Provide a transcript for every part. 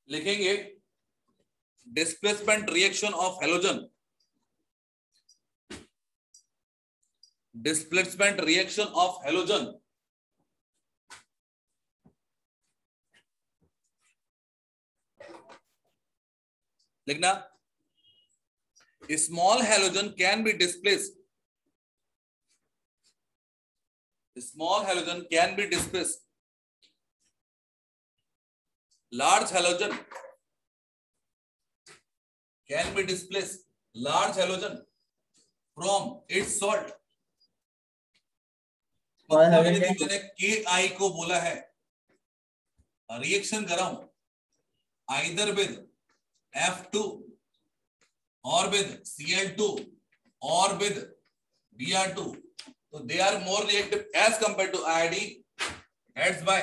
लिखेंगे displacement reaction of halogen, displacement reaction of halogen लिखना, small halogen can be displaced, small halogen can be displaced, large halogen can be displaced, large halogen from its salt. मतलब यदि मैंने Ki को बोला है, reaction कर रहा हूं either with F2 or with Cl2 or with Br2, so they are more reactive as compared to iodine. That's why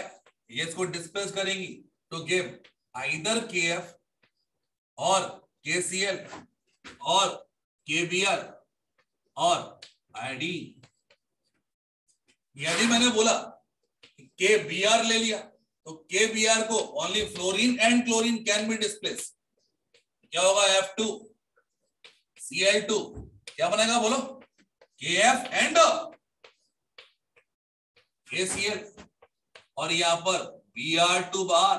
ये इसको डिस्प्लेस करेंगी to give either Kf or KCl or KBr or iodine. यदि मैंने बोला KBr ले लिया तो KBr को only fluorine and chlorine can be displaced. क्या होगा? F2 Cl2 क्या बनेगा बोलो? Kf and KCl और यहां पर Br2 बाहर।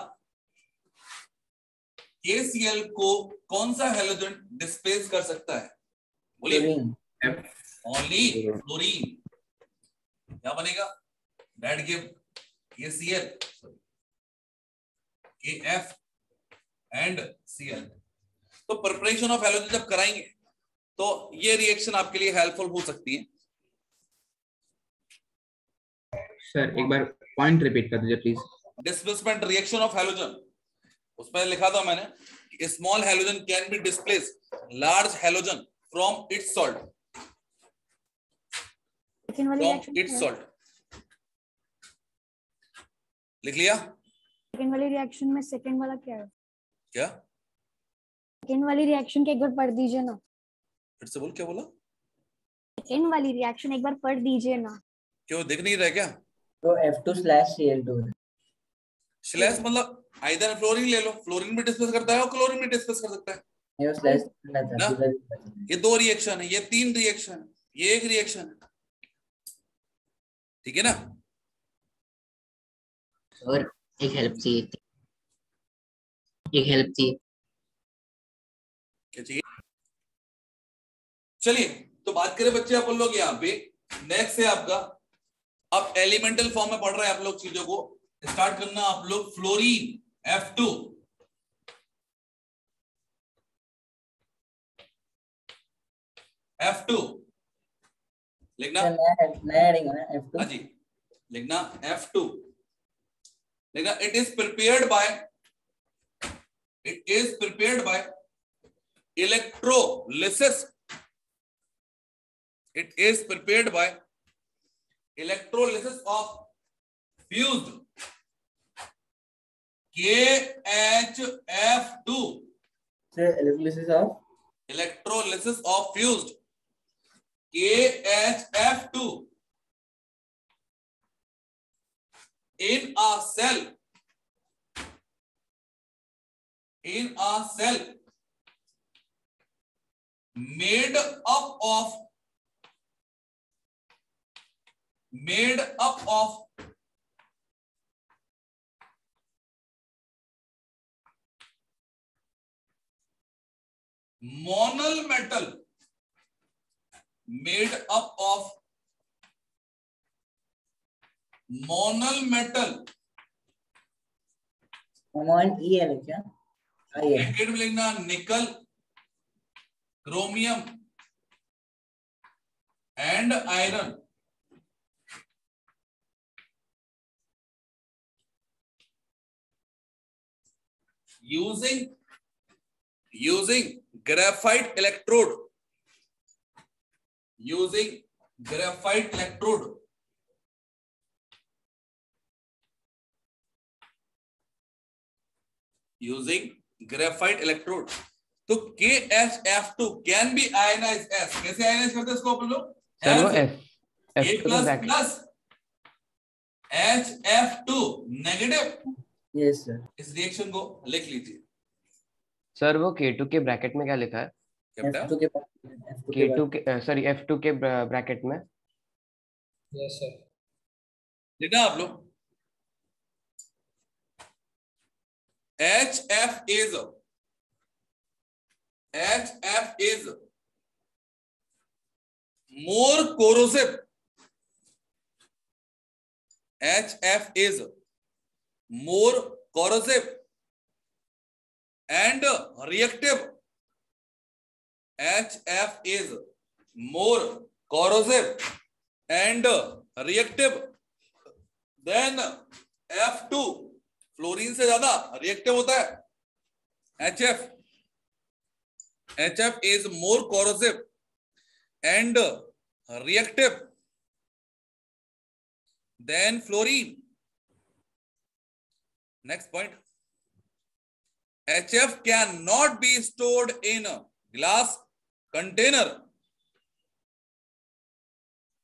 KCl को कौन सा हैलोजन डिस्प्लेस कर सकता है? बोलिए। Only fluorine. क्या बनेगा? That give KCl, KF and Cl। तो प्रिपरेशन ऑफ हैलोजन जब कराएंगे तो ये रिएक्शन आपके लिए हेल्पफुल हो सकती है। सर एक बार पॉइंट रिपीट कर दीजिए please. Displacement reaction of halogen, उसमें लिखा था मैंने, small halogen can B displace large halogen from its salt, from its salt. लिख लिया? सेकंड वाली रिएक्शन में सेकंड वाला क्या है? क्या सेकंड वाली रिएक्शन के एक बार पढ़ दीजिए ना। फिर से बोल, क्या बोला? सेकंड वाली रिएक्शन एक बार पढ़ दीजिए ना। क्यों दिख नहीं रहा क्या? तो F2/Cl2 स्लैश मतलब आइदर फ्लोरीन ले लो, फ्लोरीन भी डिस्प्लेस करता है और क्लोरीन भी डिस्प्लेस कर सकता है ये स्लैश ना ना? ये दो रिएक्शन है, ये तीन रिएक्शन है, ये एक रिएक्शन है, ठीक है ना? और एक हेल्प चाहिए, एक हेल्प चाहिए। क्या चाहिए? चलिए तो बात करें बच्चे अपन लोग यहाँ पे। नेक्स्ट है आपका, अब एलिमेंटल फॉर्म में पढ़ रहे हैं आप लोग, चीजों को स्टार्ट करना आप लोग। फ्लोरीन F2, F2 लिखना, नया एडिंग है ना F2। हाँ जी लिखना F2, लिखना it is prepared by electrolysis, it is prepared by electrolysis of fused KHF2, electrolysis of fused KHF2 in a cell made up of monal metal, made up of monal metal, मोनोन ई है क्या? Bracket में लिखना निकल, chromium and iron, using graphite electrode, using graphite electrode, using graphite electrode। तो KHF2 can be ionized as, कैसे ionise करते हैं इसको अपन लोग? A plus plus HF2 negative. Yes sir. इस रिएक्शन को लिख लीजिए, सर वो K2 के ब्रैकेट में क्या लिखा है? क्या बेटा? F2 के बाद K2 के सॉरी F2 के ब्रैकेट में। Yes sir. लिखना आप लोग HF is more corrosive. HF is more corrosive and reactive. HF is more corrosive and reactive than F2. Fluorine से ज्यादा रिएक्टिव होता है HF. HF is more corrosive and reactive than fluorine. Next point. HF cannot be stored in a glass container.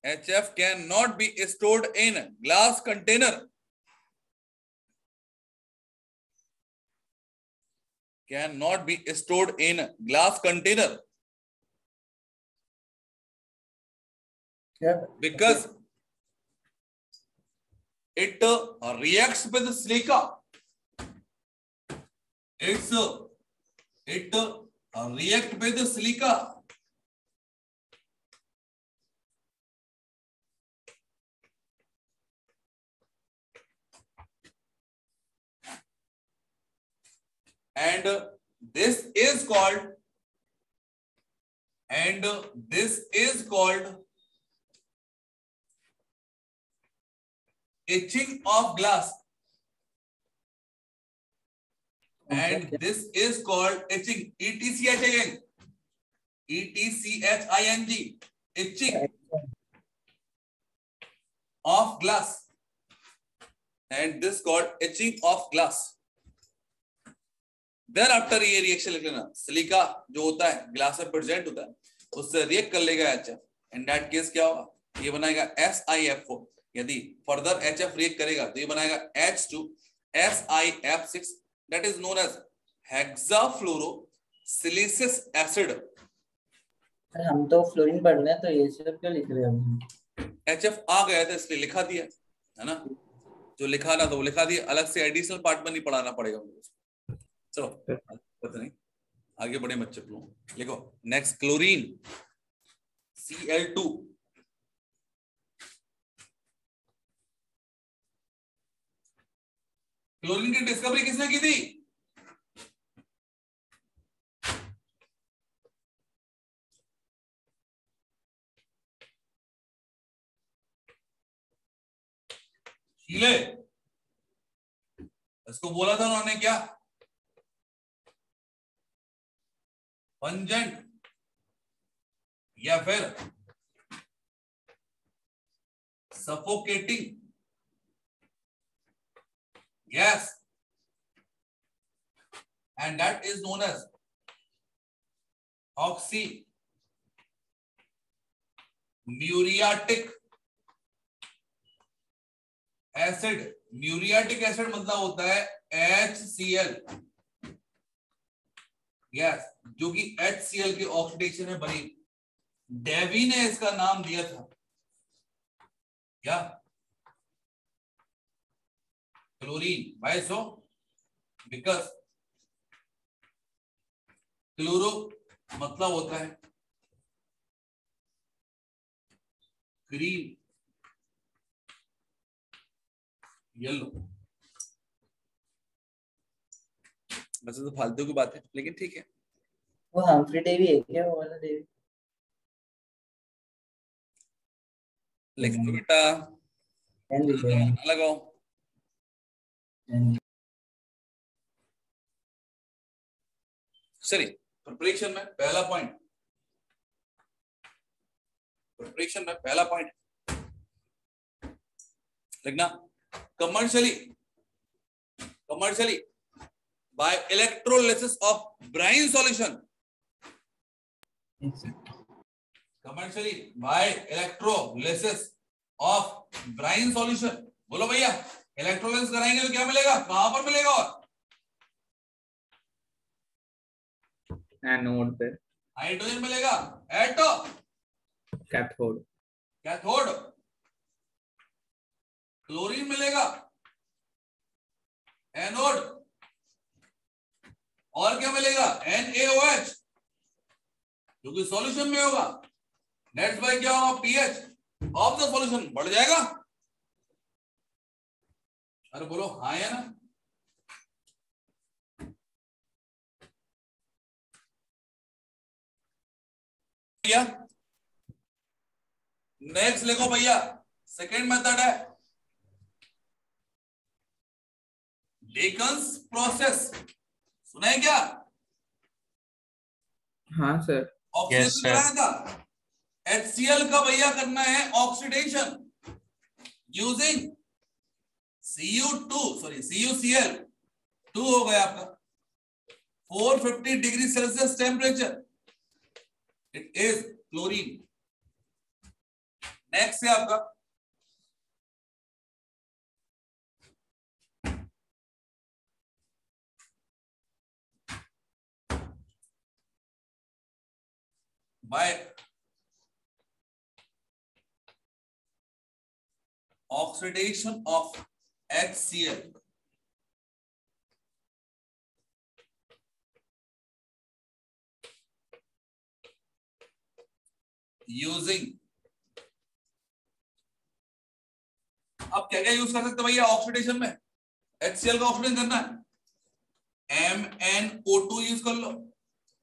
HF cannot be stored in a glass container. Cannot be stored in a glass container. Yeah. Because it reacts with silica. It react with silica. And this is called etching of glass. And this is called etching. ETCHING. Etching of glass. And this is called etching of glass. Then after ये reaction लिख लेना, silica जो होता है glass में present होता है उससे रिएक्ट कर लेगा HF. इन दैट केस क्या होगा, ये बनाएगा SiF4. यदि फर्दर HF रिएक्ट करेगा तो ये बनाएगा H2SiF6. That is known as hexafluorosilicic acid. हम तो फ्लोरीन पढ़ रहे हैं तो ये सब क्यों लिख रहे हैं? HF आ गया था इसलिए लिखा दिया है ना, जो लिखा ना तो वो लिखा दिया, अलग से एडिशनल पार्ट में नहीं पढ़ाना पड़ेगा मुझे. चलो पता नहीं, आगे बढ़े बच्चे लोग. लिखो नेक्स्ट, क्लोरीन Cl2. क्लोरीन की डिस्कवरी किसने की थी? शीले. इसको बोला था उन्होंने क्या, पंजेंट या फिर suffocating gas, and that is known as oxy muriatic acid. Muriatic acid मतलब होता है HCl गैस, जो कि HCl के ऑक्सीडेशन में बनी. डेवी ने इसका नाम दिया था क्या, chlorine. Why so? Because chloro मतलब होता है ग्रीन, येलो. वैसे तो फालतू की बात है लेकिन ठीक है. वो हम्फ्री डेवी है क्या, वो वाला डेवी? लेकिन बेटा लगाओ. चलिए प्रिपरेशन में पहला पॉइंट, लिखना, commercially by electrolysis of brine solution. Commercially by electrolysis of brine solution. बोलो भैया, इलेक्ट्रोलाइसिस कराएंगे तो क्या मिलेगा, कहां पर मिलेगा? और एनोड पे, हाइड्रोजन मिलेगा एट कैथोड, कैथोड, क्लोरीन मिलेगा एनोड, और क्या मिलेगा NaOH जो कि सॉल्यूशन में होगा। दैट्स व्हाई क्या होगा पीएच ऑफ द सॉल्यूशन बढ़ जाएगा। अरे बोलो हाँ या ना। भैया नेक्स्ट लिखो भैया, सेकेंड मेथड है लेकन्स प्रोसेस। सुना है क्या? हाँ सर, ऑक्सीजन कराया था, HCl का भैया करना है ऑक्सीडेशन यूजिंग CuCl 2 हो गया आपका 450 degree Celsius temperature, it is chlorine. Next है आपका by oxidation of HCl using, अब क्या क्या यूज कर सकते भैया ऑक्सीडेशन में? HCl का ऑक्सीडेशन करना है MnO2 यूज कर लो,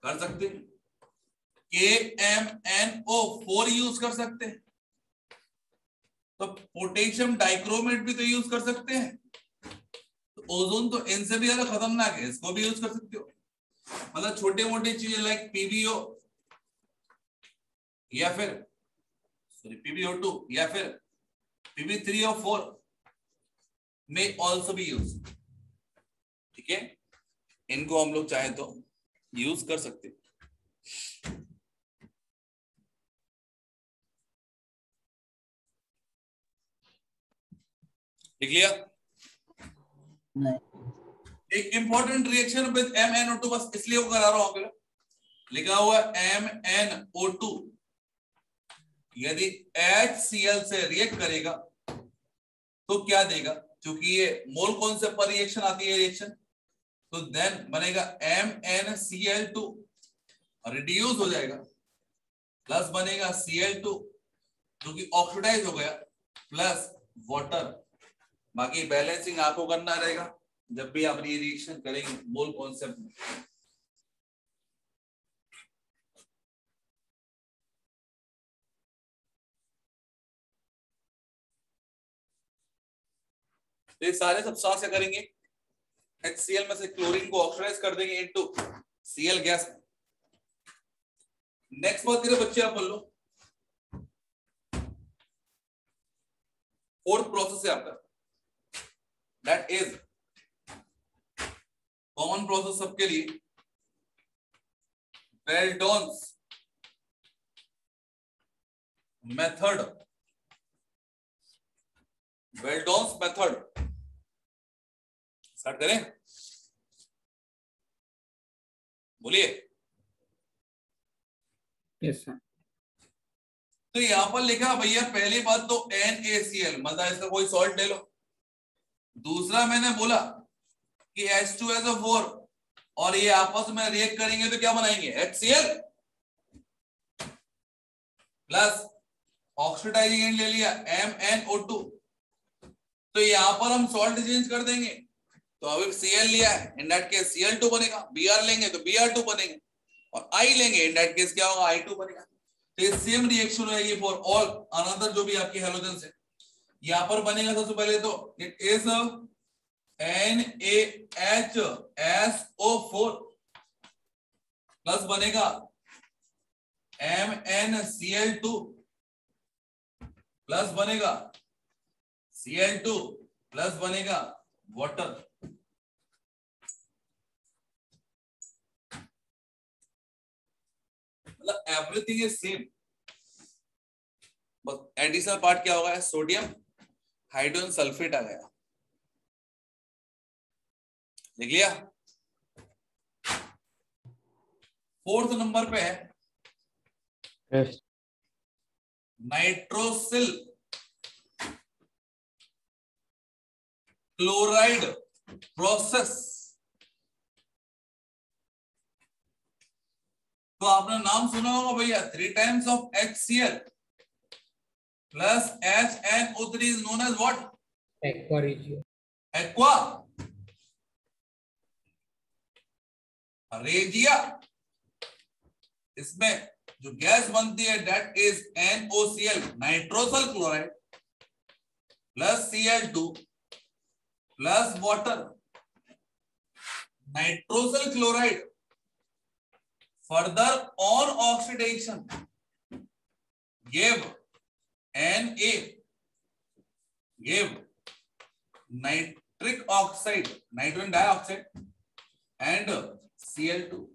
कर सकते हैं। KMnO4 यूज कर सकते हैं। तो पोटेशियम डाइक्रोमेट भी तो यूज कर सकते हैं। तो ओजोन तो इनसे भी ज्यादा खतरनाक है, इसको भी यूज कर सकते हो। मतलब छोटे मोटे चीजें लाइक PbO या फिर PbO2 या फिर Pb3O4 में ऑल्सो भी यूज, ठीक है। इनको हम लोग चाहे तो यूज कर सकते हैं। लिख लिया? एक इंपॉर्टेंट रिएक्शन विद MnO2 बस इसलिए वो करा रहा हूं, लिखा हुआ MnO2 यदि HCl से रिएक्ट करेगा तो क्या देगा? क्योंकि ये मोल कॉन्सेप्ट पर रिएक्शन आती है रिएक्शन, तो देन बनेगा MnCl2 रिड्यूस हो जाएगा, प्लस बनेगा Cl2 जो कि ऑक्सीडाइज हो गया, प्लस वाटर। बाकी बैलेंसिंग आपको करना रहेगा जब भी आप रिएक्शन करेंगे मोल कॉन्सेप्ट में। तो ये सारे सब साथ से करेंगे। HCl में से क्लोरीन को ऑक्सीडाइज कर देंगे इनटू Cl गैस। नेक्स्ट बात करें बच्चे, आप बोल लो फोर्थ प्रोसेस है आपका, दैट इज कॉमन प्रोसेस सबके लिए, वेल्डॉन्स मेथड। वेल्डॉन्स मेथड स्टार्ट करें, बोलिए। Yes sir. तो यहां पर लिखा भैया पहली बात तो NaCl, मतलब इसका कोई सॉल्ट ले लो। दूसरा मैंने बोला कि H2SO4 और ये आपस में रिएक्ट करेंगे तो क्या बनाएंगे? HCl प्लस ऑक्सीडाइजिंग एंड ले लिया MnO2। तो यहां पर हम सॉल्ट चेंज कर देंगे, तो अभी Cl लिया है, इन दैट केस Cl2 बनेगा, Br लेंगे तो Br2 बनेंगे, और I लेंगे इन दैट केस क्या होगा? I2 बनेगा। तो ये सेम रिएक्शन होगी फॉर ऑल अनदर जो भी आपके हैलोजन है। यहां पर बनेगा सबसे पहले तो इट इज NaHSO4 प्लस बनेगा MnCl2 प्लस बनेगा Cl2 प्लस बनेगा वाटर। मतलब एवरीथिंग इज सेम, बस एडिशनल पार्ट क्या होगा? सोडियम हाइड्रोजन सल्फेट आ गया। लिख लिया? 4th नंबर पे है Yes. Nitrosyl chloride process. तो आपने नाम सुना होगा भैया, 3 times of HCl plus HNO3 is known as what? Aqua regia. Aqua regia. इसमें जो गैस बनती है that is NOCl nitrosyl chloride plus Cl2 plus water. Nitrosyl chloride further on oxidation give Na give nitric oxide nitrogen dioxide and Cl2।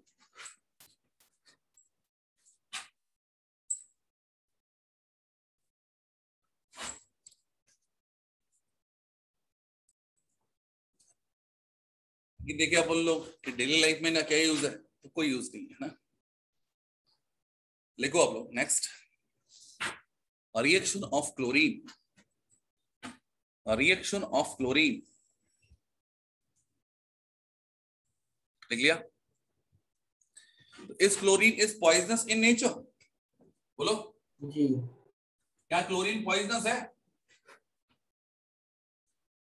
कि देखिए अपन लोग कि daily life में ना क्या यूज है, तो कोई यूज नहीं है ना। लिखो आप लोग next, reaction of chlorine, reaction of chlorine लिख लिया। इस chlorine is poisonous in nature, बोलो जी। क्या क्लोरीन पॉइजनस है?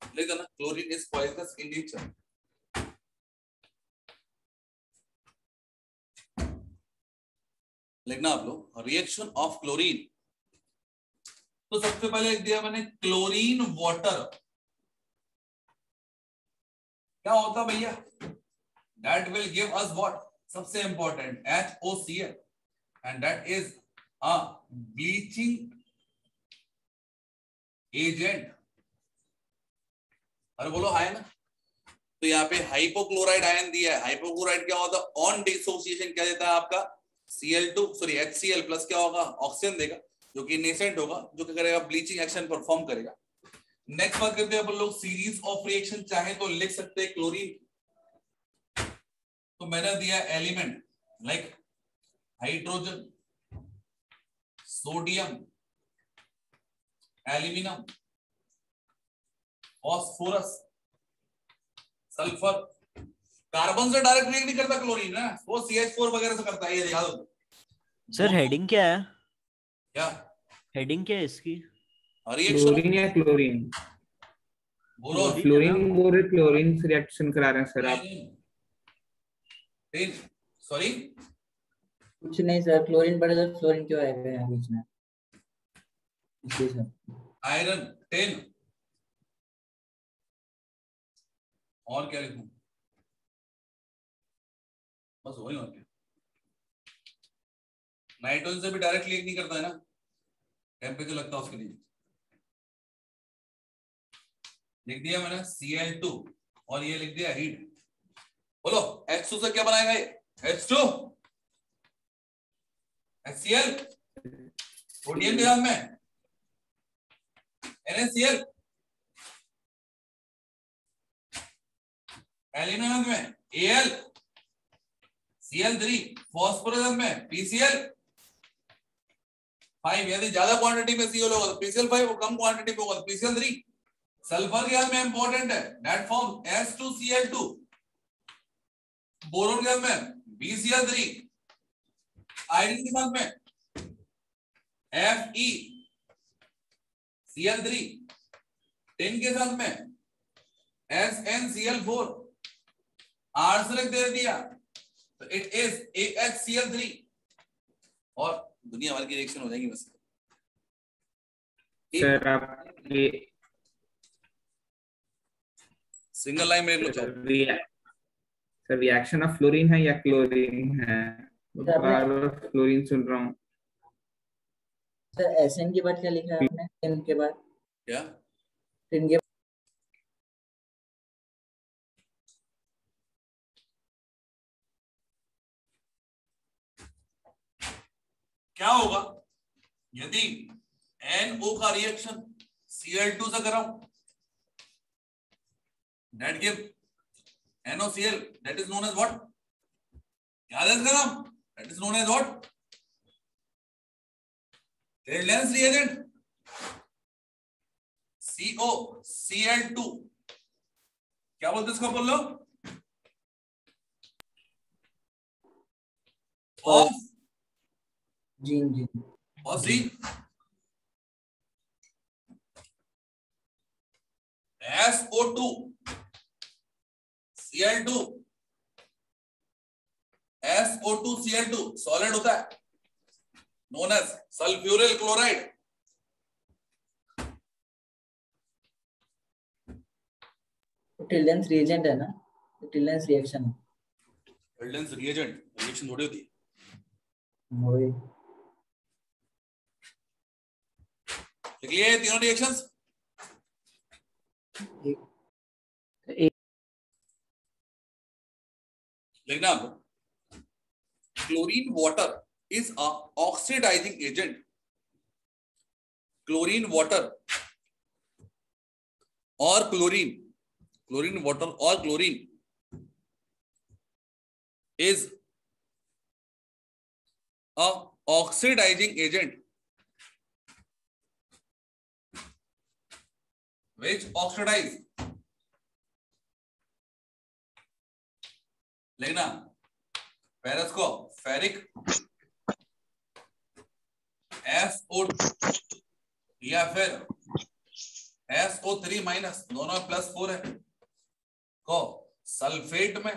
लिख देना chlorine is poisonous in nature. लिखना आप लोग रिएक्शन ऑफ क्लोरीन। तो सबसे पहले लिख दिया मैंने क्लोरीन वाटर। क्या होता भैया? That will give us what? सबसे important HOCl and that is a bleaching agent. अरे बोलो हाय ना। तो यहाँ पे हाइपोक्लोराइड आयन दिया है। हाइपोक्लोराइड क्या होता है? ऑन डिसोसिएशन क्या देता है आपका? HCl प्लस क्या होगा? ऑक्सीजन देगा, जो कि नेसेंट होगा, जो क्या करेगा? ब्लीचिंग एक्शन परफॉर्म करेगा। नेक्स्ट बात करते हैं अपन लोग सीरीज ऑफ रिएक्शन। चाहे तो लिख सकते हैं क्लोरीन, तो मैंने दिया element like hydrogen, sodium, aluminium, phosphorus, sulphur. Carbon से डायरेक्ट रिएक्ट नहीं करता क्लोरीन ना, वो CH4 वगैरह से करता है, ये याद हो। सर हेडिंग क्या है? क्या हेडिंग क्या है इसकी? रिएक्शन क्लोरीन या क्लोरीन? बोरोन फ्लोरीन बोरे क्लोरीन से रिएक्शन करा रहे हैं सर आप। सॉरी कुछ नहीं सर, क्लोरीन पड़े तो फ्लोरीन क्यों आएगा यहाँ बीच में? जी सर। आयरन 10 और क्या लिखूं? बस वही और क्या। नाइट्रोजन से भी डायरेक्ट लिंक नहीं करता है ना, टेम्परेचर लगता है उसके लिए। लिख दिया मैंने Cl2 और ये लिख दिया हीट। बोलो H2 से क्या बनाएगा ये? H2 HCl, सोडियम के साथ में NaCl, एल्यूमिनियम में Al, Cl3, फॉस्फोरस में PCl 5। यदि ज्यादा क्वांटिटी में Cl होगा तो PCl5, वो कम क्वांटिटी में होगा तो PCl3। सल्फर के साथ में इंपॉर्टेंट है, दैट फॉर्म S2Cl2। बोरोन के साथ में BCl3। आयरन के साथ में FeCl3। टिन के साथ में SnCl4। आर्सेनिक दे दिया तो इट इज AHCl3 और दुनिया भर की रिएक्शन हो जाएगी बस। सर आप ये सिंगल लाइन में लिख लो। सर रिएक्शन ऑफ फ्लोरीन है या क्लोरीन है? बार फ्लोरीन सुन रहा हूँ सर। SN के बाद क्या लिखा है आपने? टिन के बाद क्या? टिन के क्या होगा यदि NO का रिएक्शन Cl2 से कराऊं? That give NOCl, that is known as what? याद है इसका नाम? That is known as what? Redlands reagent. COCl2 क्या बोलते इसको बोल लो? Of जीन और zinc. SO2 Cl2 SO2 Cl2 solid होता है, known as sulfuryl chloride. Tilden's reagent है ना, Tilden's reaction Redlands reagent reaction थोड़ी होती है. वही लिख लिए ये तीनों रिएक्शंस. लिखना आपको. Chlorine water is a oxidizing agent. Chlorine water or chlorine water or chlorine is a oxidizing agent which oxidize. लेना फेरस को फेरिक SO2 या फिर SO3 माइनस, दोनों +4 है, को सल्फेट में,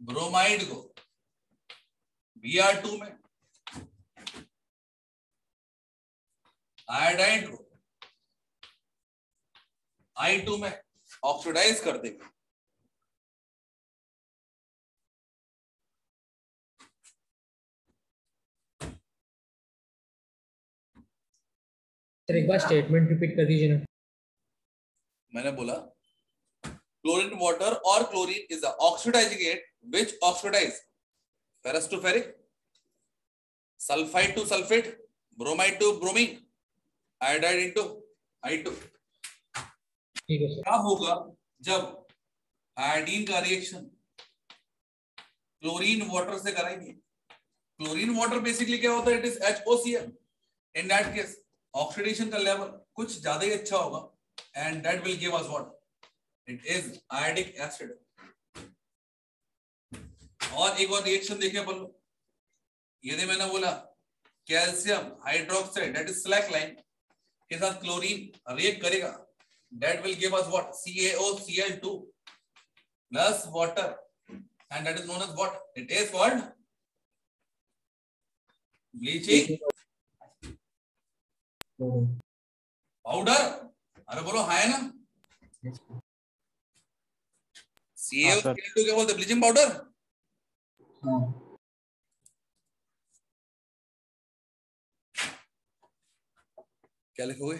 ब्रोमाइड को Br2 में, आयोडाइड को I2 में ऑक्सीडाइज कर देगा. सर एक बार स्टेटमेंट रिपीट कर दीजिए ना. मैंने बोला क्लोरीन वाटर और chlorine is the oxidising agent which oxidise ferrous to ferric, sulphide to sulphate, bromide to bromine, iodide into I2. ठीक है सर. क्या होगा जब आयोडीन का रिएक्शन क्लोरीन वाटर से कराएंगे? क्लोरीन वाटर बेसिकली क्या होता है? It is HOCl. In that case oxidation का लेवल कुछ ज्यादा ही अच्छा होगा and that will give us what? It is iodic acid. और एक और रिएक्शन देखिए अपन लोग. यदि मैंने बोला calcium hydroxide that is slaked lime के साथ क्लोरीन रिएक्ट करेगा, that will give us what? CaOCl2 plus water and that is known as what? It is called bleaching powder. अरे बोलो हाँ है ना? CaOCl2 क्या बोलते? Bleaching powder. क्या लिखोगे?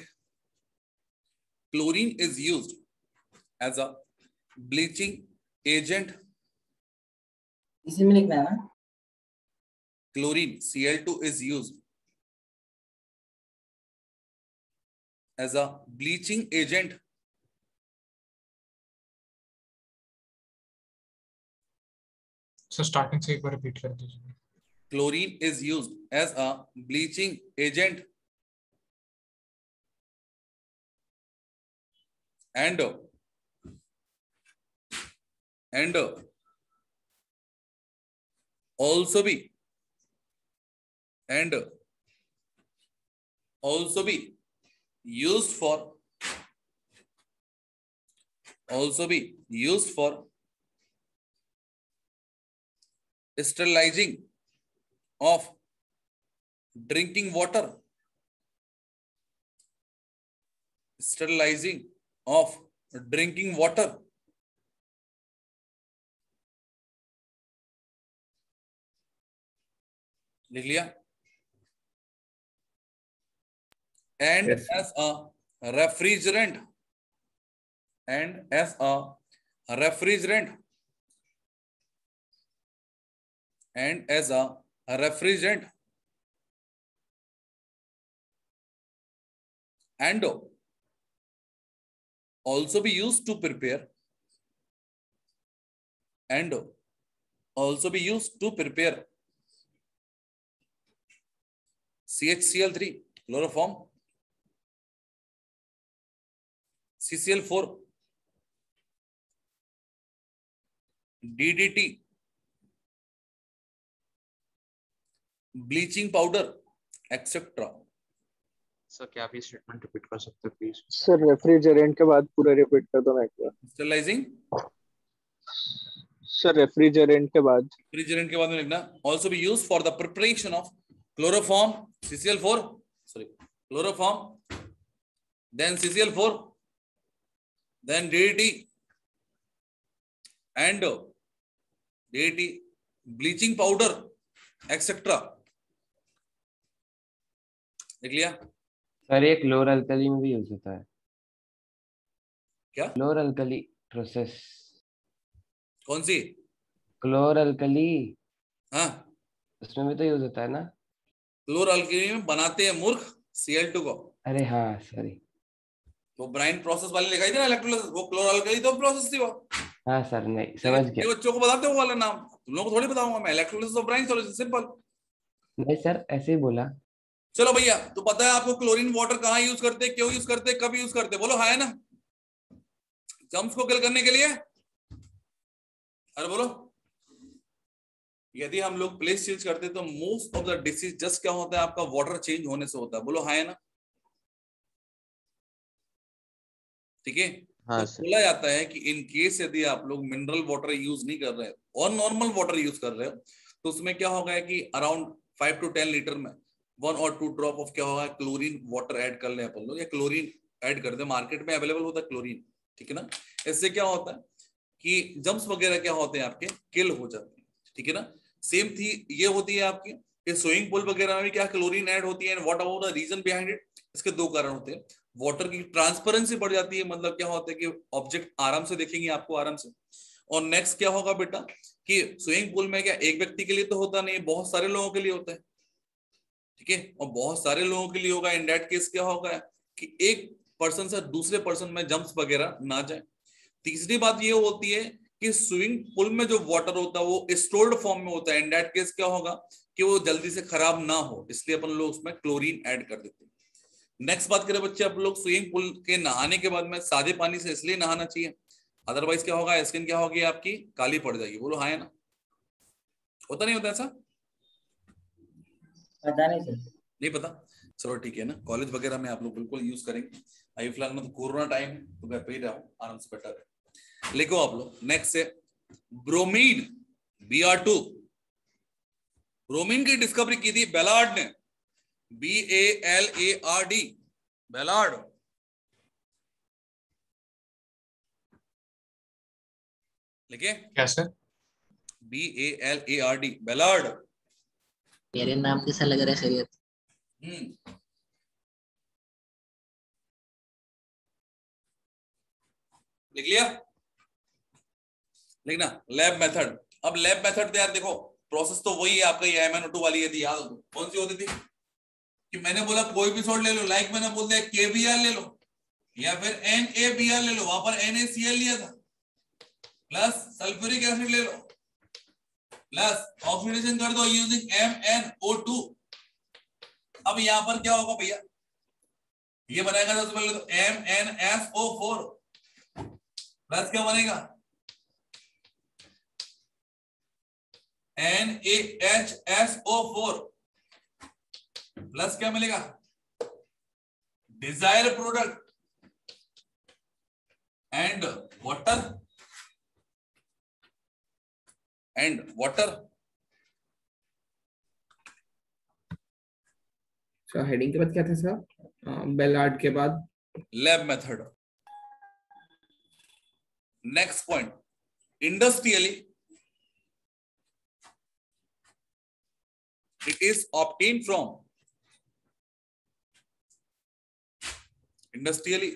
Chlorine is used as a bleaching agent. इसी में लिखना है ना. Chlorine Cl2 is used as a bleaching agent sir starting से एक बार रिपीट कर दीजिए. chlorine is used as a bleaching agent and also be used for sterilizing of drinking water. Sterilizing of drinking water. लिख लिया. And Yes. as a refrigerant. And as a refrigerant. And as a refrigerant. And also be used to prepare and also be used to prepare CHCl3 chloroform, CCl4, DDT, bleaching powder etcetera. Sir क्या भी statement repeat कर सकते हैं please? Sir refrigerant के बाद पूरा repeat कर दो ना एक बार। स्टरलाइजिंग, सर रेफ्रिजरेंट के बाद में लिखना also be used for the preparation of chloroform, CCl4, chloroform, then CCl4, then DDT and DDT, bleaching powder etc. देख लिया? सर ये क्लोर अल्कली में भी यूज होता है। क्या? क्लोर अल्कली प्रोसेस। कौन सी? क्लोर अल्कली, हाँ उसमें भी तो यूज होता है ना? क्लोर अल्कली में बनाते हैं मूर्ख Cl2 को। अरे हाँ सॉरी, वो ब्राइन प्रोसेस वाली लिखाई थी ना इलेक्ट्रोलाइसिस, वो क्लोर अल्कली तो प्रोसेस थी वो। हाँ सर नहीं समझ गया। बच्चों को बताते हो वाला नाम, तुम लोगों को थोड़ी बताऊंगा मैं। Electrolysis of brine solution, simple. नहीं सर ऐसे ही बोला। चलो भैया, तो पता है आपको क्लोरीन वाटर कहाँ यूज करते हैं, क्यों यूज करते हैं, कब यूज करते हैं? बोलो हाँ है ना? जर्म्स को किल करने के लिए। अरे बोलो, यदि हम लोग प्लेस चेंज करते तो most of the disease just क्या होता है, आपका वाटर चेंज होने से होता है। बोलो हाँ है ना? ठीक है। हाँ तो बोला जाता है कि इन केस यदि आप लोग मिनरल वाटर यूज नहीं कर रहे और नॉर्मल वाटर यूज कर रहे हो, तो उसमें क्या होगा कि अराउंड 5 to 10 लीटर में 1 or 2 ड्रॉप ऑफ क्या होगा, क्लोरीन वाटर ऐड कर ले अपन लोग, या क्लोरीन ऐड कर दे। मार्केट में अवेलेबल होता है क्लोरीन, ठीक है ना। इससे क्या होता है कि जम्स वगैरह क्या होते हैं आपके किल हो जाते हैं, ठीक है ना। सेम थी ये होती है आपकी स्विमिंग पूल वगैरह में भी क्या क्लोरीन ऐड होती है। And what about the reason behind it? इसके दो कारण होते हैं। वाटर की ट्रांसपेरेंसी बढ़ जाती है, मतलब क्या होता है कि ऑब्जेक्ट आराम से देखेंगे आपको, आराम से। और नेक्स्ट क्या होगा बेटा कि स्विमिंग पूल में क्या एक व्यक्ति के लिए तो होता नहीं, बहुत सारे लोगों के लिए होता है, ठीक है। और बहुत सारे लोगों के लिए होगा, इन दैट केस क्या होगा कि एक पर्सन से दूसरे पर्सन में जम्प्स वगैरह ना जाए। तीसरी बात ये होती है कि स्विमिंग पूल में जो वाटर होता है वो स्टोर्ड फॉर्म में होता है। इन दैट केस क्या होगा कि वो जल्दी से खराब ना हो, इसलिए अपन लोग उसमें क्लोरीन ऐड कर देते हैं। नेक्स्ट बात करें बच्चे, आप लोग स्विमिंग पूल के नहाने के बाद में सादे पानी से इसलिए नहाना चाहिए, अदरवाइज क्या होगा, स्किन क्या होगी आपकी, काली पड़ जाएगी। बोलो हाँ है ना? होता नहीं होता ऐसा? पता नहीं सर। नहीं पता? चलो ठीक है ना, कॉलेज वगैरह में आप लोग बिल्कुल यूज करेंगे। अभी फिलहाल में तो कोरोना टाइम है, तो घर पे ही रहो, आराम से बेटर है। लिखो आप लोग। नेक्स्ट है ब्रोमीन, Br2। ब्रोमीन की डिस्कवरी की थी बेलार्ड ने, BALARD, बेलार्ड। लिखे क्या सर? BALARD, Ballard. मेरे नाम कैसा लग रहा है सर ये? लिख लिया? लिखना लैब मेथड। अब लैब मेथड यार देखो, प्रोसेस तो वही है आपका, ये MnO2 वाली यदि याद हो। कौन सी होती थी कि मैंने बोला कोई भी सॉल्ट ले लो, लाइक मैंने बोल दिया KBr ले लो या फिर NaBr ले लो, वहां पर NaCl लिया था, प्लस सल्फ्यूरिक एसिड ले लो, प्लस ऑक्सीडेशन कर दो यूजिंग MnO2। अब यहां पर क्या होगा भैया, ये बनेगा सबसे पहले तो MnSO4 प्लस क्या बनेगा, NaHSO4 प्लस क्या मिलेगा, desired product and water sir heading के बाद क्या था सर? बेलार्ड के बाद lab method. Next point, industrially it is obtained from, industrially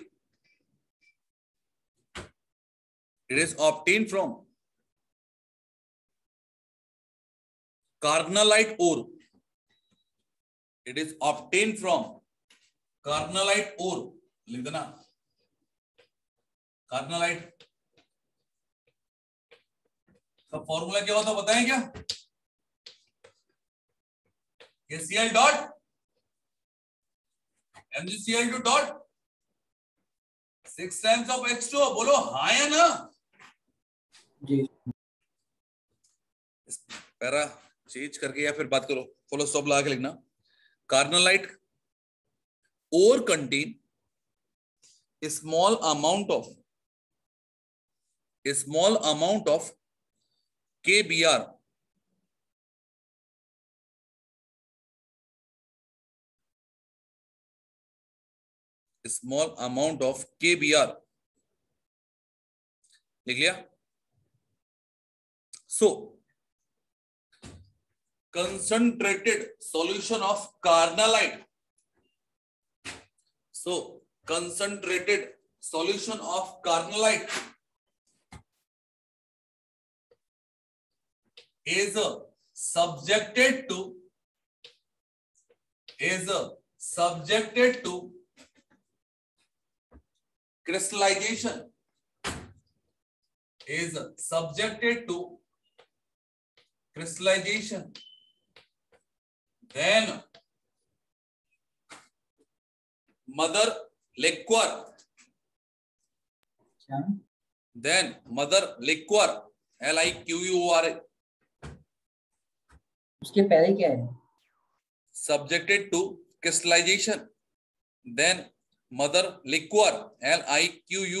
it is obtained from carnallite ore, it is obtained from carnallite ore, लिख देना carnallite, तो formula क्या होता है बताएं क्या? KCl dot MgCl2 dot 6 times of H2O। बोलो हाँ या ना? जी पैरा चेंज करके या फिर बात करो, फुल स्टॉप लगा के लिखना। कार्नोलाइट और contain small amount of KBr small amount of KBr। लिख लिया? सो concentrated solution of carnallite, so concentrated solution of carnallite is subjected to crystallization, is subjected to crystallization, then mother liquor, then mother liquor LIQUR उसके पहले क्या है? subjected to crystallization, then mother liquor LIQUOR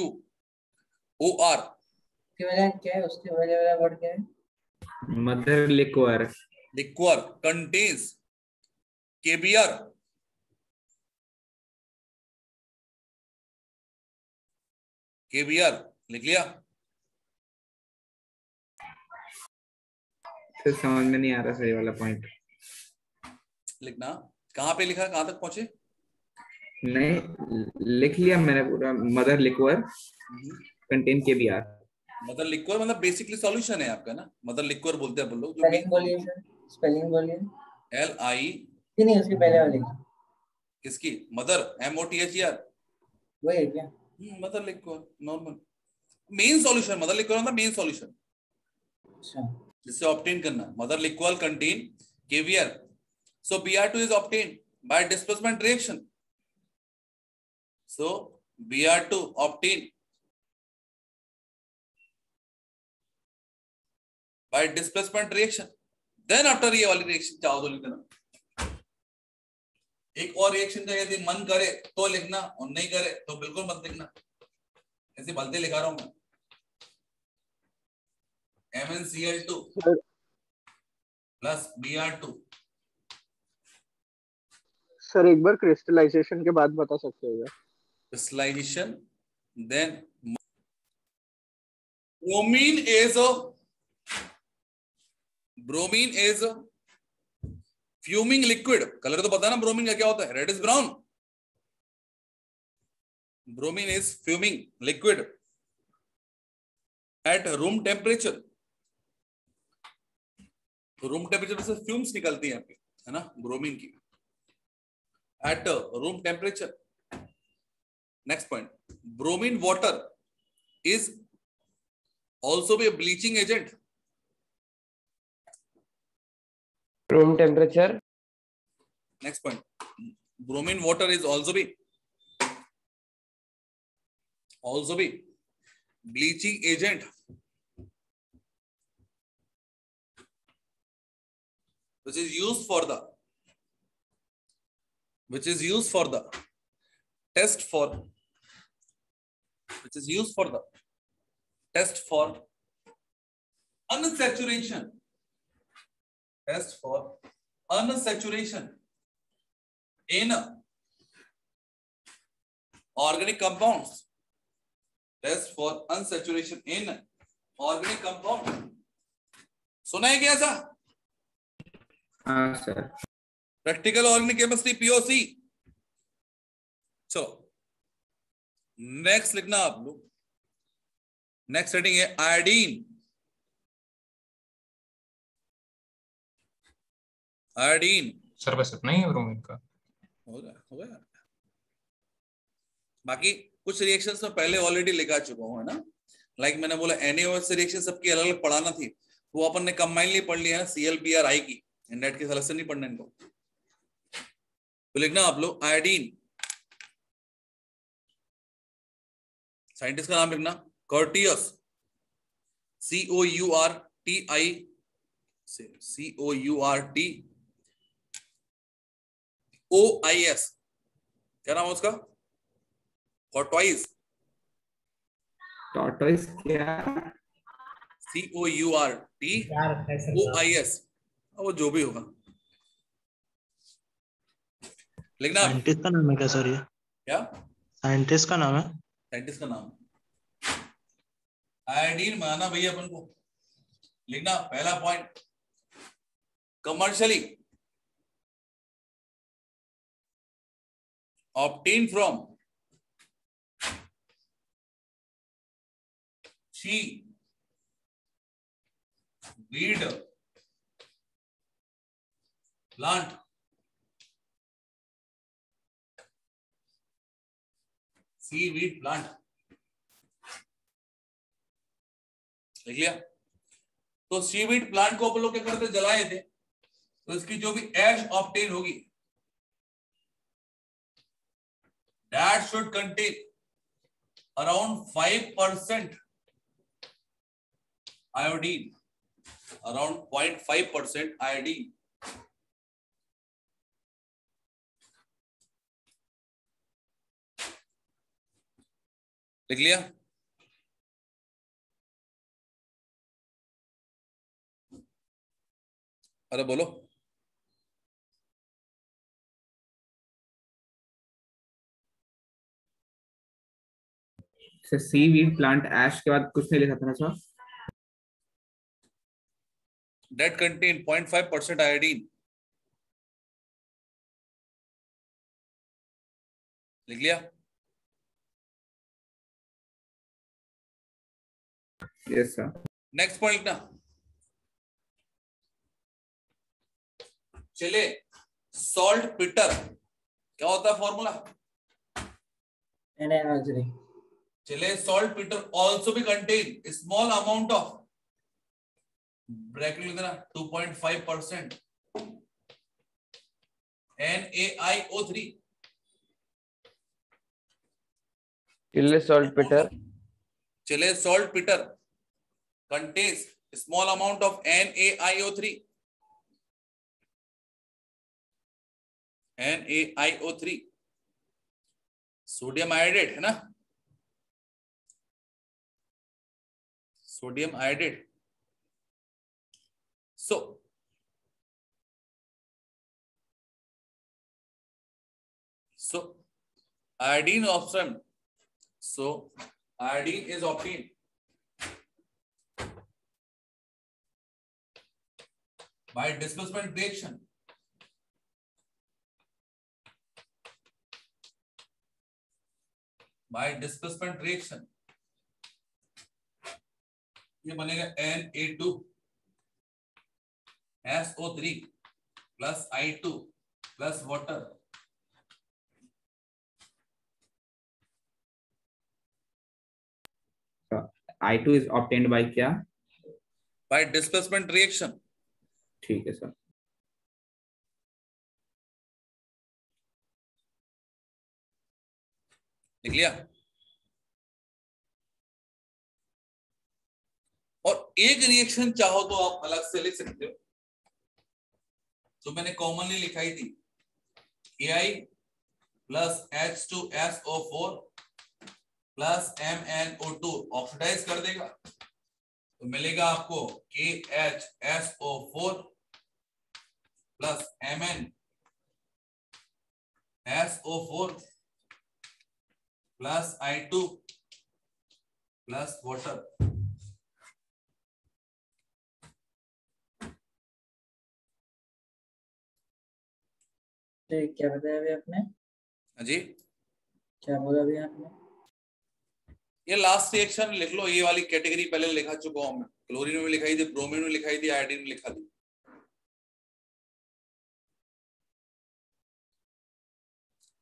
उसके पहले क्या है? उसके पहले वाला वर्ड क्या है? मदर लिक्वर contains KBr लिख लिया? फिर समझ में नहीं आ रहा सही वाला पॉइंट। लिखना। कहां पे लिखा, कहां तक पहुंचे? नहीं लिख लिया मैंने पूरा। Mother liquor contain KBr। Mother liquor मतलब बेसिकली सॉल्यूशन है आपका ना, मदर लिक्वर बोलते हैं अपन लोग। स्पेलिंग बोलिए सर, स्पेलिंग बोलिए। LI नहीं उसके पहले वाले किसकी? मदर MOTHER वही है क्या? Mother liquor normal main solution. Mother liquor मतलब मेन सॉल्यूशन अच्छा जिससे ऑब्टेन करना। Mother liquor contain KBr, so Br2 is obtained by displacement reaction, so Br2 obtained by displacement reaction, then after ये वाली reaction चाहो तो लिख देना। एक और रिएक्शन का यदि मन करे तो लिखना, और नहीं करे तो बिल्कुल मत लिखना। ऐसे भलते लिखा रहा हूं मैं। MnCl2 plus Br2। सर एक बार क्रिस्टलाइजेशन के बाद बता सकते हो क्या? Crystallization, then bromine is a fuming liquid। Colour तो पता है ना ब्रोमीन का क्या होता है? Reddish brown. Bromine is fuming liquid at room temperature. तो रूम टेम्परेचर से फ्यूम्स निकलती हैं आपकी, है ना, ब्रोमीन की, at room temperature. Next point, bromine water is also be bleaching agent. room temperature. Next point, bromine water is also be bleaching agent, which is used for the test for unsaturation. Test for unsaturation in organic compounds. Test for unsaturation in organic compound. सुना है क्या ऐसा? हाँ sir. Practical organic chemistry POC। चलो next लिखना आप लोग। Next heading है आयोडीन। आयोडीन सर बस इतना ही है ब्रोमीन का? हो गया। बाकी कुछ रिएक्शंस में पहले ऑलरेडी लिखा चुका हूं, है ना। लाइक मैंने बोला NaOH से रिएक्शन सबकी अलग अलग पढ़ाना थी, वो अपन ने कंबाइनली पढ़ लिया है ClBr की, नेट के सलेक्शन नहीं पढ़ना इनको। तो लिखना आप लोग आयोडीन, साइंटिस्ट का नाम लिखना कर्टियस, COURTOIS, क्या नाम है उसका? कॉर्टोइस, टॉर्टोइस क्या? COURTOIS, वो जो भी होगा लिखना। साइंटिस्ट का नाम है क्या सर ये? क्या साइंटिस्ट का नाम है? साइंटिस्ट का नाम आयोडीन बनाना भैया अपन को। लिखना पहला point, commercially obtained from seaweed plant, seaweed plant, लिख लिया। तो सीवीड प्लांट को अपन लोग क्या करते, जलाए थे, तो इसकी जो भी एश ऑब्टेन होगी that should contain around 5% iodine, around 0.5% iodine। लिख लिया। अरे बोलो। सीवीड प्लांट ऐश के बाद कुछ नहीं लिखा था ना सर? That contain 0.5% iodine, लिख लिया। Yes sir. नेक्स्ट पॉइंट लिखना, चले सॉल्ट पिटर, क्या होता है फॉर्मूला? NaNO3। चले सॉल्ट पिटर ऑल्सो भी contain small amount of, bracket लिख देना 2.5% NaIO3। चिल्ले सॉल्टपेटर, चले सॉल्ट पिटर contains small amount of NaIO3, NaIO3 sodium iodate है ना, sodium iodate. so iodine obtained, so iodine is obtained by displacement reaction, by displacement reaction ये बनेगा Na2SO3 plus I2 plus water। I2 is obtained by क्या? by displacement reaction। ठीक है sir. लिख लिया। और एक रिएक्शन चाहो तो आप अलग से लिख सकते हो, जो मैंने कॉमनली लिखाई थी, Ai plus H2SO4 plus MnO2 oxidise कर देगा, तो मिलेगा आपको KHSO4 plus MnSO4 plus I2 plus water. क्या बताया अभी आपने? जी क्या बोला अभी आपने? ये लास्ट रिएक्शन लिख लो, ये वाली कैटेगरी पहले लिखा चुका हूं मैं, क्लोरीन में लिखाई थी, ब्रोमीन में लिखाई थी, आयोडीन में लिखा थी।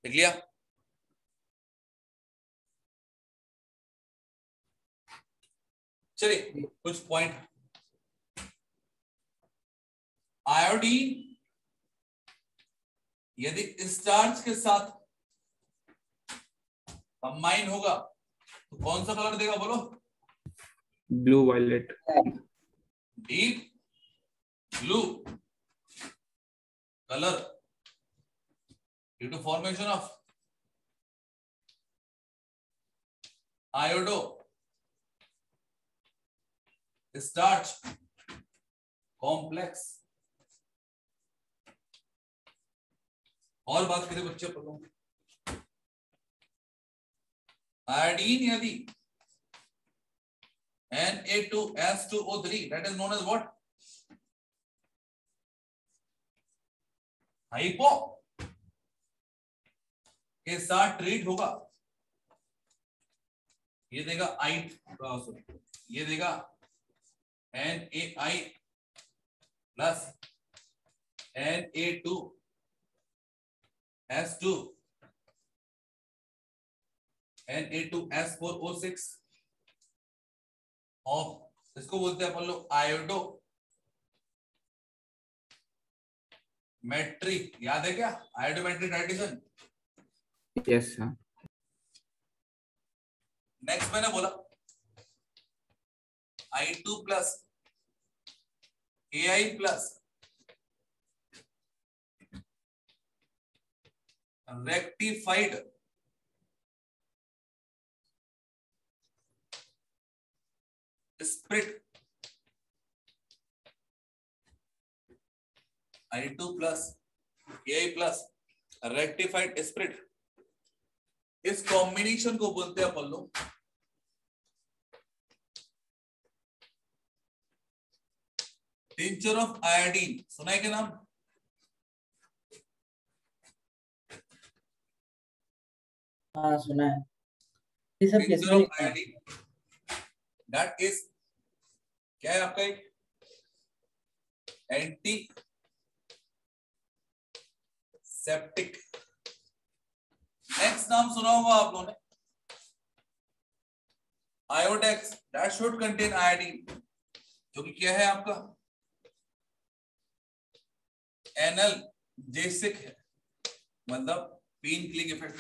लिख लिया। चलिए कुछ पॉइंट आयोडीन यदि स्टार्च के साथ कंबाइन होगा तो कौन सा कलर देगा बोलो? Blue violet. Deep blue colour due to formation of iodo starch complex. और बात करें बच्चे पढ़ो, आयोडीन यदि Na2S2O3 that is known as what? Hypo के साथ ट्रीट होगा, ये देगा ये देगा NaI प्लस Na2S2 Na2S4O6 और इसको बोलते हैं अपन लोग आयोडो मेट्रिक। याद है क्या आयोडोमेट्रिक हाइड्रोजन? Yes sir. नेक्स्ट मैंने बोला I2 plus AI plus rectified spirit I2 plus AI plus rectified spirit, इस कॉम्बिनेशन को बोलते हैं अपन लोग टिंचर ऑफ आयोडीन। सुना है क्या नाम? हाँ सुना है। ये सब tincture of iodine that is क्या है आपका? एक एंटी सेप्टिक। नेक्स्ट नाम सुना होगा आप लोगों ने Iodex, that should contain iodine, जो कि क्या है आपका एनाल्जेसिक है, मतलब pain killing effect.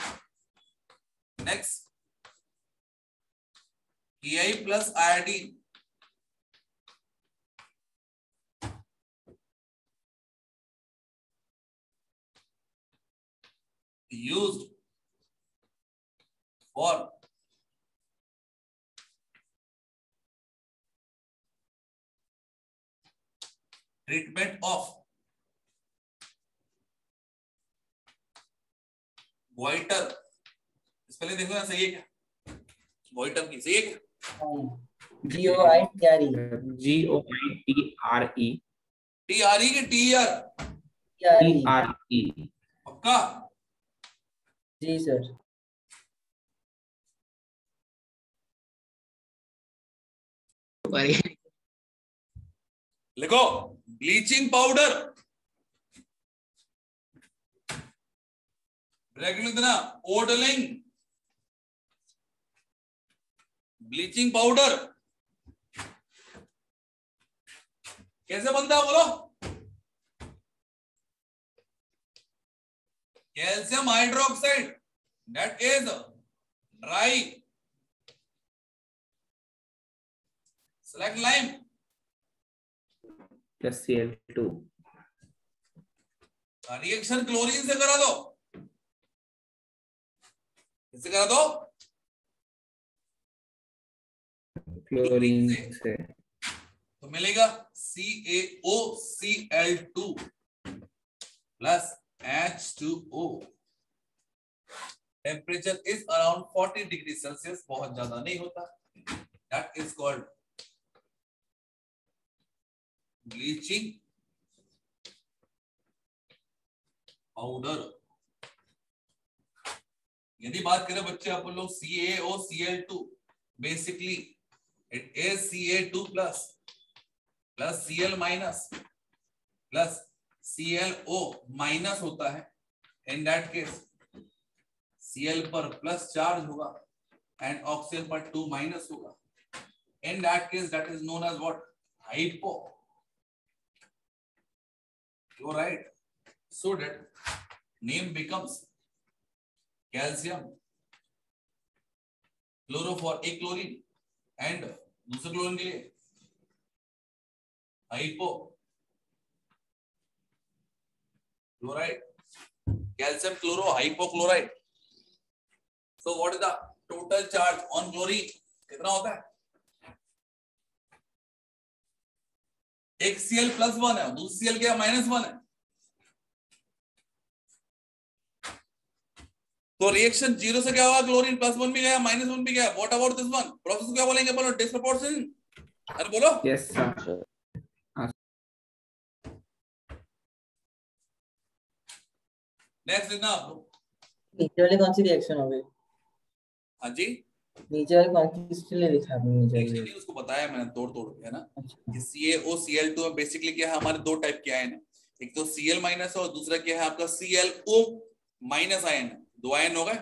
Next AI plus iodine used for treatment of goiter। इस पहले देखो ना, सही है क्या? goiter की सही है क्या? GOITRE GOITRE TRE के TR TRE पक्का? जी सर। लिखो ब्लीचिंग पाउडर, ब्रैकेट में देना ओडलिंग ब्लीचिंग पाउडर। कैसे बनता है बोलो? Calcium hydroxide that is dry select lime plus Cl2। Reaction chlorine से करा दो, किससे करा दो? क्लोरीन से, तो मिलेगा CaOCl2 plus H2O। Temperature is around 40 degree Celsius, बहुत ज्यादा नहीं होता। That is called bleaching powder. यदि बात करें बच्चे आप लोग CaOCl2, basically it is Ca2 plus Cl minus plus ClO minus होता है। इन दैट केस Cl पर प्लस चार्ज होगा एंड ऑक्सीजन पर 2 माइनस होगा। In that case that is known as what? Hypo. chloride, so that name becomes calcium chloro for एक chlorine and दूसरे chlorine के लिए hypo chloride, calcium chloro hypochloride. So what is the total charge on chlorine? कितना होता है? एक Cl +1 है, दूसरी Cl क्या -1 है. तो रिएक्शन 0 से क्या होगा? क्लोरीन +1 भी गया, -1 भी गया. What about this one? Process को क्या बोलेंगे? बोलो डिस्प्रपोर्शन. अरे बोलो. Yes sir. नेक्स्ट लिखना आप लोग. नीचे वाली कौन सी रिएक्शन हो गई? हाँ जी, नीचे वाली कौन सी किसके लिए लिखा आपने नीचे वाली? एक्चुअली उसको बताया मैंने तोड़ के, है ना. अच्छा. कि CaOCl2 में बेसिकली क्या है, हमारे दो टाइप के आयन है. एक तो Cl- है और दूसरा क्या है आपका ClO- आयन है. दो आयन हो गए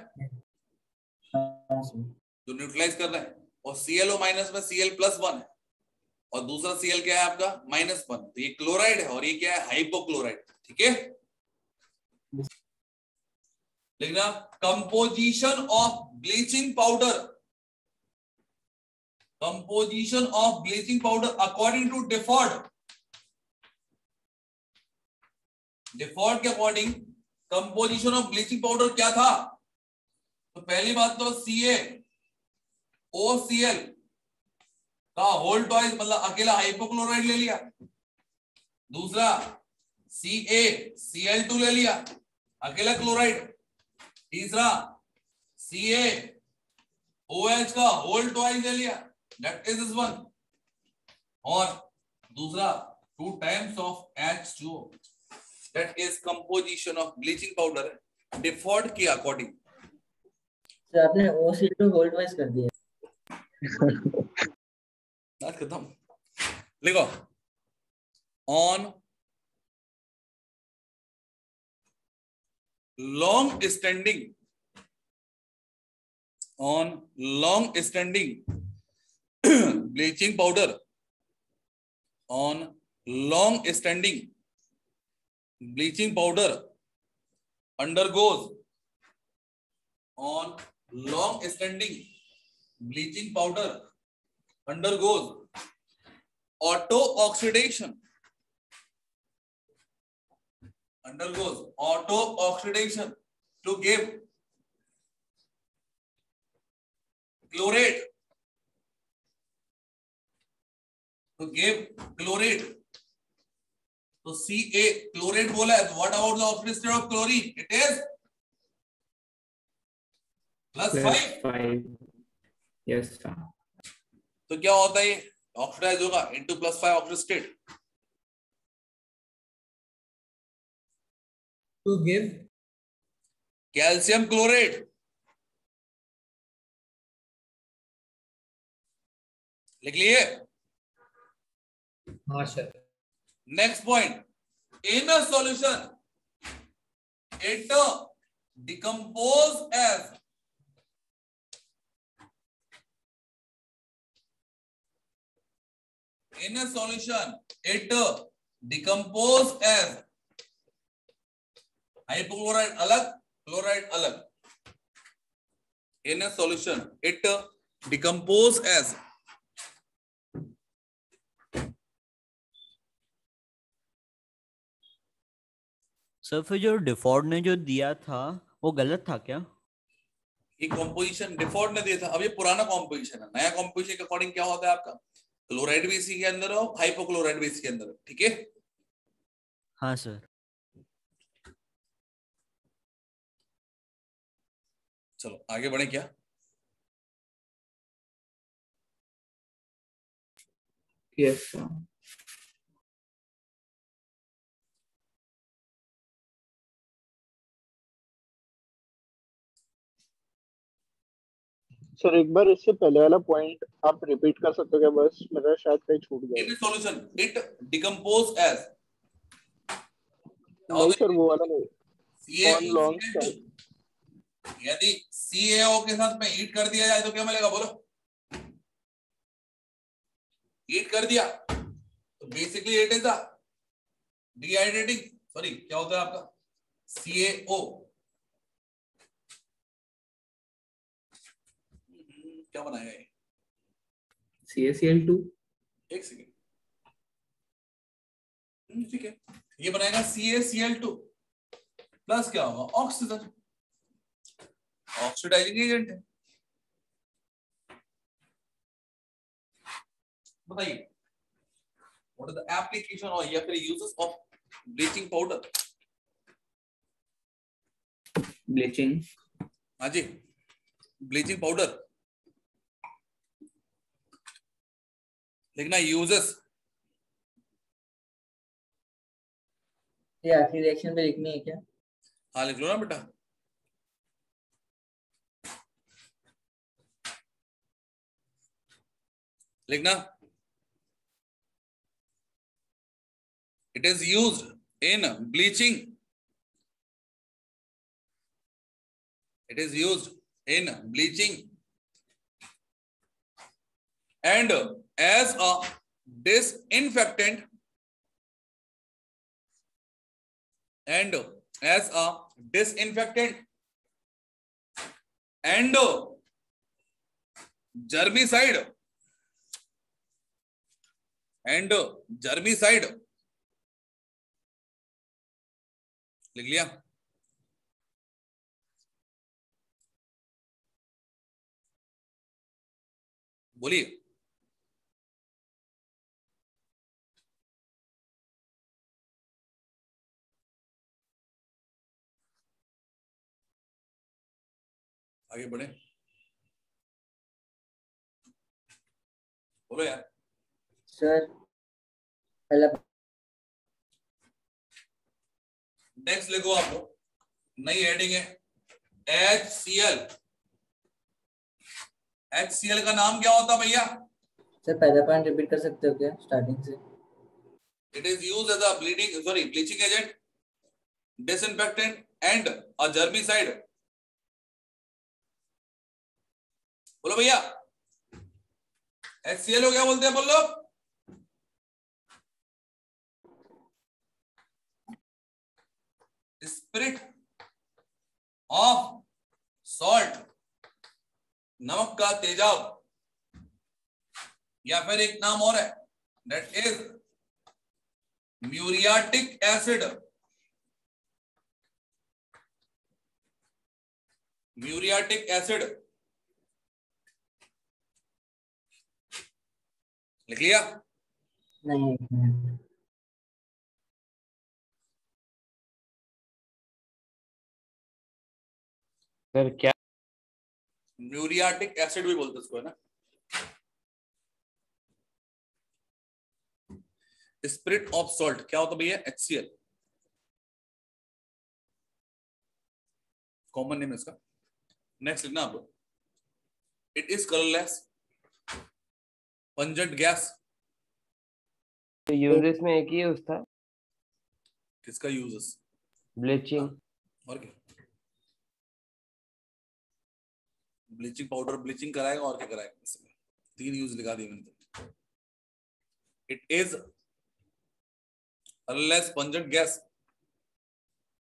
जो न्यूट्रलाइज कर रहे हैं. और ClO- में Cl+1 है और दूसरा Cl क्या है आपका -1. तो ये क्लोराइड है और ये क्या है? हाइपोक्लोराइड. ठीक है, लिखना composition of bleaching powder. Composition of bleaching powder according to डिफॉर्ड. डिफॉर्ड के according composition of bleaching powder क्या था? तो पहली बात तो CaOCl का होल ट्वाइस मतलब अकेला हाइपोक्लोराइड ले लिया. दूसरा CaCl2 ले लिया अकेला क्लोराइड. तीसरा CaOH का होल ट्वाइस ले लिया, दैट इज दिस वन. और दूसरा 2 times of H2O, that is composition of bleaching powder default के अकॉर्डिंग. तो आपने OCl2 होल्ड वाइज कर दिया. बात खत्म. लिखो on long standing bleaching powder, on long standing bleaching powder undergoes, on long standing bleaching powder undergoes auto oxidation, to give chlorate, तो Ca chlorate बोला है. तो what about the oxidation state of chlorine? It is +5. Yes sir. तो क्या होता है? ये oxidise होगा into +5 oxidation state To give calcium chlorate. लिख लिए? हाँ sir. Next point, in a solution it decompose as hypochloride अलग, क्लोराइड अलग. In a solution it decompose as sir फिर जो डिफॉल्ट ने जो दिया था वो गलत था क्या? ये कॉम्पोजिशन डिफॉल्ट ने दिया था. अब ये पुराना कॉम्पोजिशन है. नया कॉम्पोजिशन के अकॉर्डिंग क्या होता है आपका? क्लोराइड भी इसी के अंदर हो, हाइपोक्लोराइड भी इसी के अंदर. ठीक है. हाँ सर. चलो आगे बढ़े क्या? Yes sir. सर एक बार इससे पहले वाला पॉइंट आप रिपीट कर सकते हो क्या? बस मेरा शायद कहीं छूट गया. In solution it decompose as. नहीं सर वो वाला नहीं. On long time. यदि CaO के साथ में हीट कर दिया जाए तो क्या मिलेगा? बोलो. हीट कर दिया तो basically it is the dehydrating sorry क्या होता है आपका CaO, क्या बनाएगा ये? CaCl2। एक सेकेंड, ठीक है, ये बनाएगा CaCl2 प्लस क्या होगा ऑक्सीजन, ऑक्सीडाइजिंग एजेंट है। बताइए व्हाट इज द एप्लीकेशन और या फिर uses of bleaching powder? Bleaching, हाँ जी, ब्लीचिंग पाउडर लिखना, यूजेस। ये आखिरी रिएक्शन में लिखनी है क्या? हाँ लिख लो ना बेटा। लिखना, it is used in bleaching, it is used in bleaching and as a disinfectant and as a disinfectant and germicide and germicide। लिख लिया? बोलिए। आगे बढ़े, बोलो यार। सर पहला नेक्स्ट लिखो आप लोग, नई हेडिंग है HCl। HCl का नाम क्या होता है भैया? सर पहला पॉइंट रिपीट कर सकते हो क्या स्टार्टिंग से? It is used as a bleaching agent, disinfectant and a germicide। बोलो भैया HCl को क्या बोलते हैं बोल लो? स्पिरिट ऑफ सॉल्ट, नमक का तेजाब, या फिर एक नाम और है that is muriatic acid. Muriatic acid लिख लिया? नहीं सर क्या? म्यूरियाटिक एसिड भी बोलते इसको, है ना। स्पिरिट ऑफ सॉल्ट क्या होता भैया? HCl, कॉमन नेम इसका। नेक्स्ट लिखना आप लोग, it is colourless, pungent gas. तो यूजेस में एक ही यूज था, किसका यूजेस? ब्लीचिंग। और क्या? ब्लीचिंग पाउडर ब्लीचिंग कराएगा और क्या कराएगा? इसमें 3 यूज लिखा दिए मैंने तो। It is colourless, pungent gas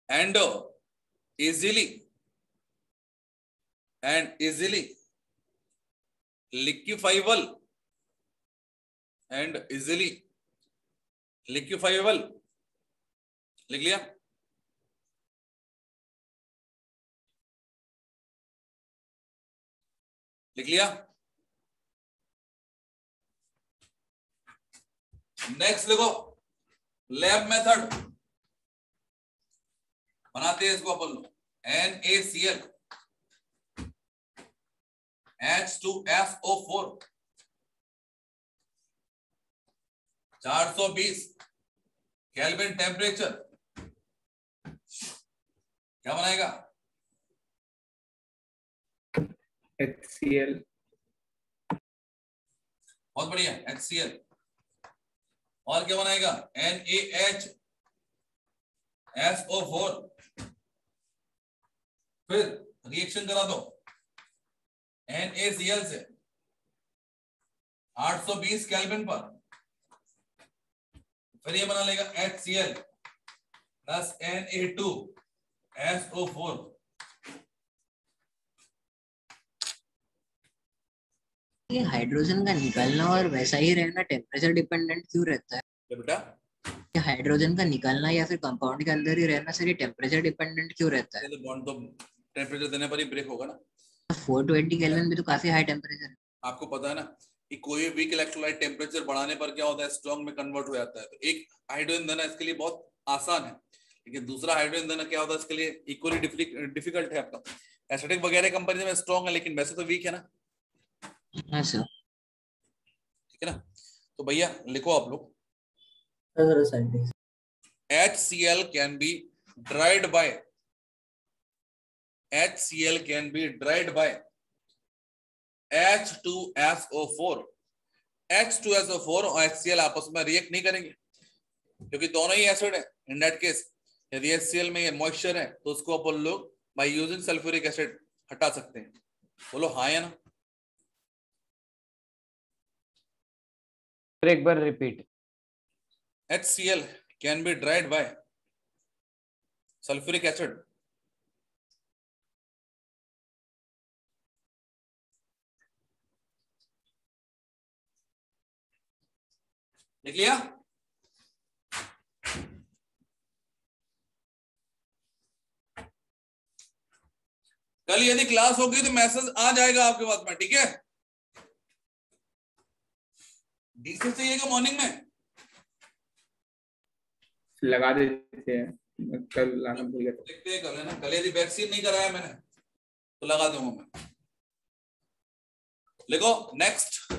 and easily liquefiable and easily liquefiable। लिख लिया? लिख लिया? नेक्स्ट लिखो, लैब मेथड बनाते हैं इसको अपन लोग। NaCl H2SO4 420 केल्विन टेम्परेचर, क्या बनाएगा? HCl। बहुत बढ़िया, HCl। और क्या बनाएगा? NaHSO4। फिर रिएक्शन करा दो NaCl से 820 केल्विन पर, फिर ये बना लेगा HCl प्लस Na2SO4। ये हाइड्रोजन का निकलना और वैसा ही रहना टेम्परेचर डिपेंडेंट क्यों रहता है? बेटा ये हाइड्रोजन का निकलना या फिर कंपाउंड के अंदर ही रहना सर, ये टेम्परेचर डिपेंडेंट क्यों रहता है? बॉन्ड तो टेम्परेचर देने पर ही ब्रेक होगा ना। 420 केल्विन भी तो काफी हाई टेम्परेचर है। आपको पता है ना कि कोई वीक इलेक्ट्रोलाइट टेम्परेचर बढ़ाने पर क्या होता है, स्ट्रॉन्ग में कन्वर्ट हो जाता है। तो एक हाइड्रोजन देना इसके लिए बहुत आसान है, लेकिन दूसरा हाइड्रोजन देना क्या होता है इसके लिए इक्वली डिफिकल्ट है। आपका एसिडिक वगैरह कंपनी में स्ट्रॉन्ग है, लेकिन वैसे तो वीक है ना। हाँ सर। ठीक है ना। तो भैया लिखो आप लोग, HCl can be dried by H2SO4। H2SO4 और HCl आपस में रिएक्ट नहीं करेंगे क्योंकि दोनों ही एसिड है। इन दैट केस यदि HCl में ये मॉइस्चर है तो उसको अपन लोग बाय यूजिंग सल्फ्यूरिक एसिड हटा सकते हैं। बोलो हाँ या ना। एक बार repeat. HCl can be dried by sulfuric acid। लिख लिया? कल यदि क्लास होगी तो मैसेज आ जाएगा आपके पास में, ठीक है। डीसी चाहिएगा मॉर्निंग में, लगा देते हैं, कल लाना भूल गया। देखते हैं कल, है ना। कल यदि वैक्सीन नहीं कराया मैंने तो लगा दूंगा मैं। लिखो next,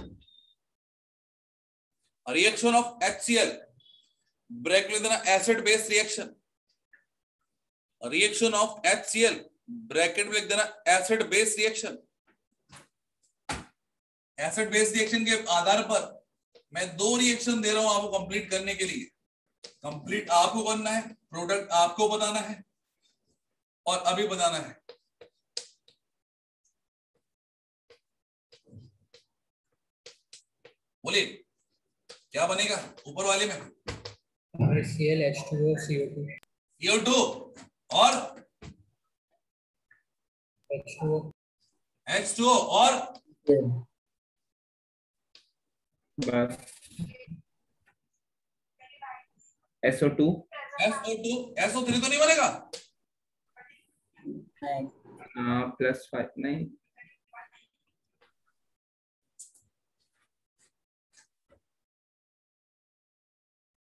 reaction of HCl break लिख देना acid base reaction. Reaction of HCl bracket में लिख देना acid base reaction. Acid base reaction के आधार पर मैं 2 रिएक्शन दे रहा हूं आपको कंप्लीट करने के लिए। कंप्लीट आपको करना है, प्रोडक्ट आपको बताना है और अभी बताना है। बोलिए क्या बनेगा ऊपर वाले में? RCl H2O CO2 CO2 और H2O और बस SO2 SO3 तो नहीं बनेगा? +5 नहीं,